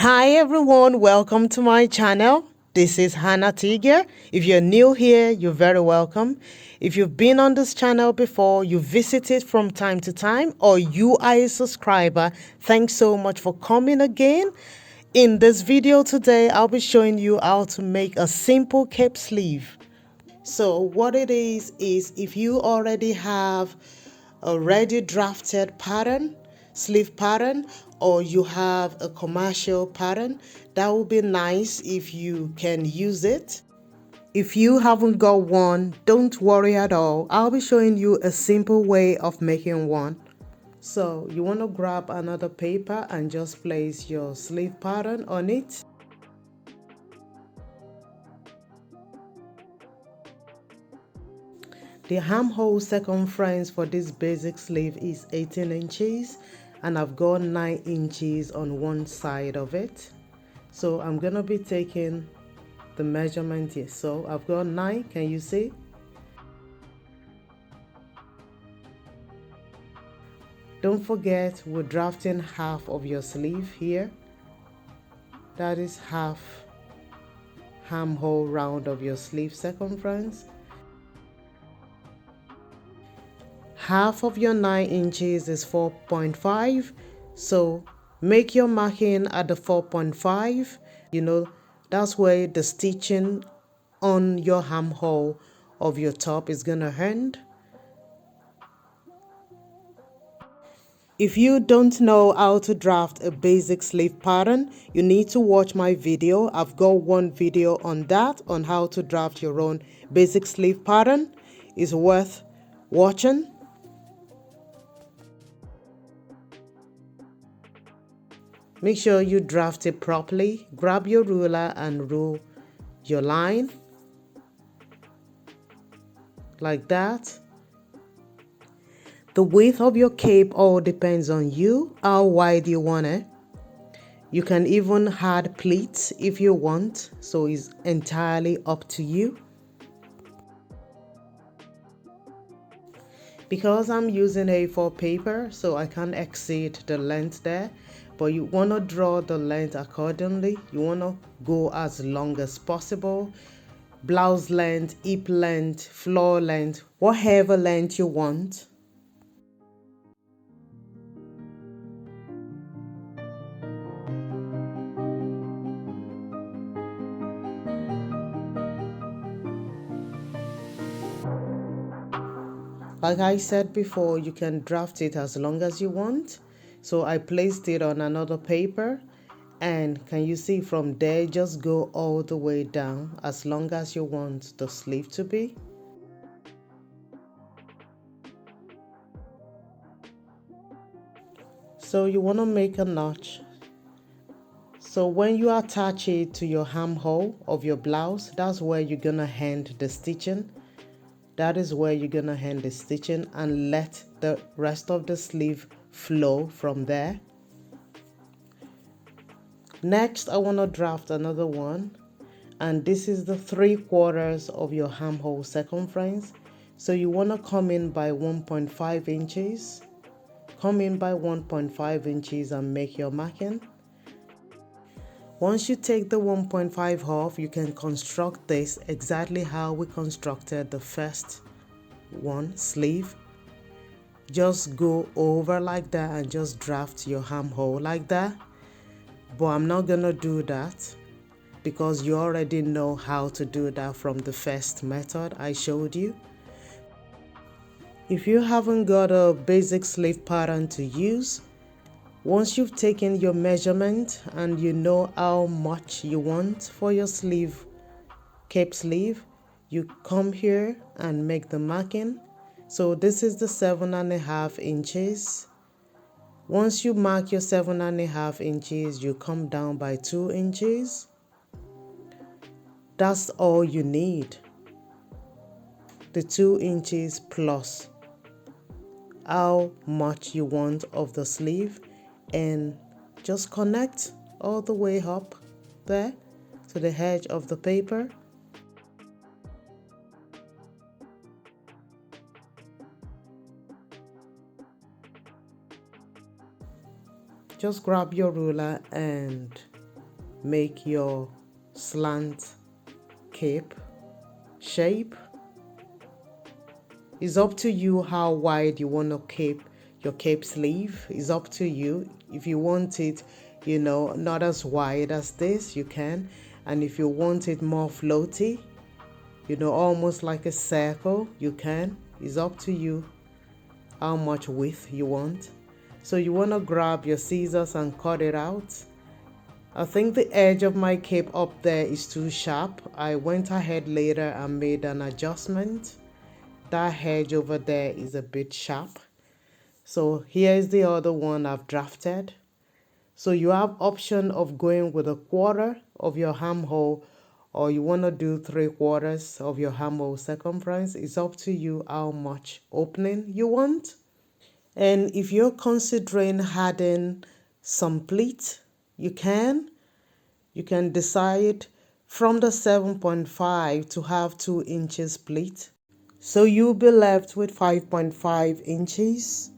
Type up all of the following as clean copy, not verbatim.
Hi everyone, welcome to my channel. This is Tega. If you're new here, you're very welcome. If you've been on this channel before, you visit it from time to time, or you are a subscriber, thanks so much for coming again. In this video today, I'll be showing you how to make a simple cape sleeve. So what it is if you already have a ready drafted pattern, sleeve pattern, or you have a commercial pattern, that would be nice if you can use it. If you haven't got one, don't worry at all. I'll be showing you a simple way of making one. So you want to grab another paper and just place your sleeve pattern on it. The armhole circumference for this basic sleeve is 18 inches and I've got 9 inches on one side of it. So I'm going to be taking the measurement here. So I've got 9, can you see? Don't forget, we're drafting half of your sleeve here. That is half armhole round of your sleeve circumference. Half of your 9 inches is 4.5, so make your marking at the 4.5. That's where the stitching on your armhole of your top is gonna end. If you don't know how to draft a basic sleeve pattern, you need to watch my video. I've got one video on that, on how to draft your own basic sleeve pattern. It's worth watching. Make sure you draft it properly. Grab your ruler and rule your line like that. The width of your cape all depends on you, how wide you want it. You can even add pleats if you want, so it's entirely up to you. Because I'm using A4 paper, so I can't exceed the length there, but you want to draw the length accordingly. You want to go as long as possible. Blouse length, hip length, floor length, whatever length you want. Like I said before, you can draft it as long as you want. So I placed it on another paper, and can you see from there, just go all the way down as long as you want the sleeve to be. So you want to make a notch. So when you attach it to your armhole of your blouse, that's where you're gonna end the stitching. That is where you're gonna end the stitching and let the rest of the sleeve flow from there. Next, I want to draft another one, and this is the 3/4 of your armhole circumference. So you want to come in by 1.5 inches. Come in by 1.5 inches and make your marking. Once you take the 1.5 off, you can construct this exactly how we constructed the first one, sleeve. Just go over like that and just draft your armhole like that. But I'm not gonna do that because you already know how to do that from the first method I showed you. If you haven't got a basic sleeve pattern to use, once you've taken your measurement and you know how much you want for your sleeve, cape sleeve, you come here and make the marking. So this is the 7.5 inches. Once you mark your 7.5 inches, you come down by 2 inches. That's all you need. The 2 inches plus how much you want of the sleeve, and just connect all the way up there to the edge of the paper. Just grab your ruler and make your slant cape shape. It's up to you how wide you want to keep your cape sleeve. It's up to you. If you want it, not as wide as this, you can. And if you want it more floaty, almost like a circle, you can. It's up to you how much width you want. So you want to grab your scissors and cut it out. I think the edge of my cape up there is too sharp. I went ahead later and made an adjustment. That edge over there is a bit sharp. So here is the other one I've drafted. So you have option of going with 1/4 of your armhole, or you want to do 3/4 of your armhole circumference. It's up to you how much opening you want. And if you're considering adding some pleat, you can decide from the 7.5 to have 2 inches pleat. So you'll be left with 5.5 inches.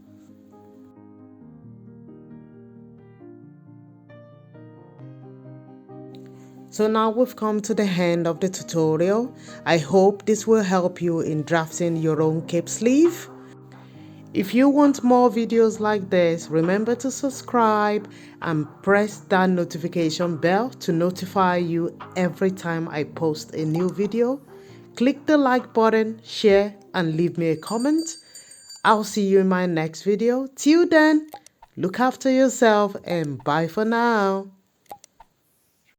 So now we've come to the end of the tutorial. I hope this will help you in drafting your own cape sleeve. If you want more videos like this, remember to subscribe and press that notification bell to notify you every time I post a new video. Click the like button, share, and leave me a comment. I'll see you in my next video. Till then, look after yourself and bye for now.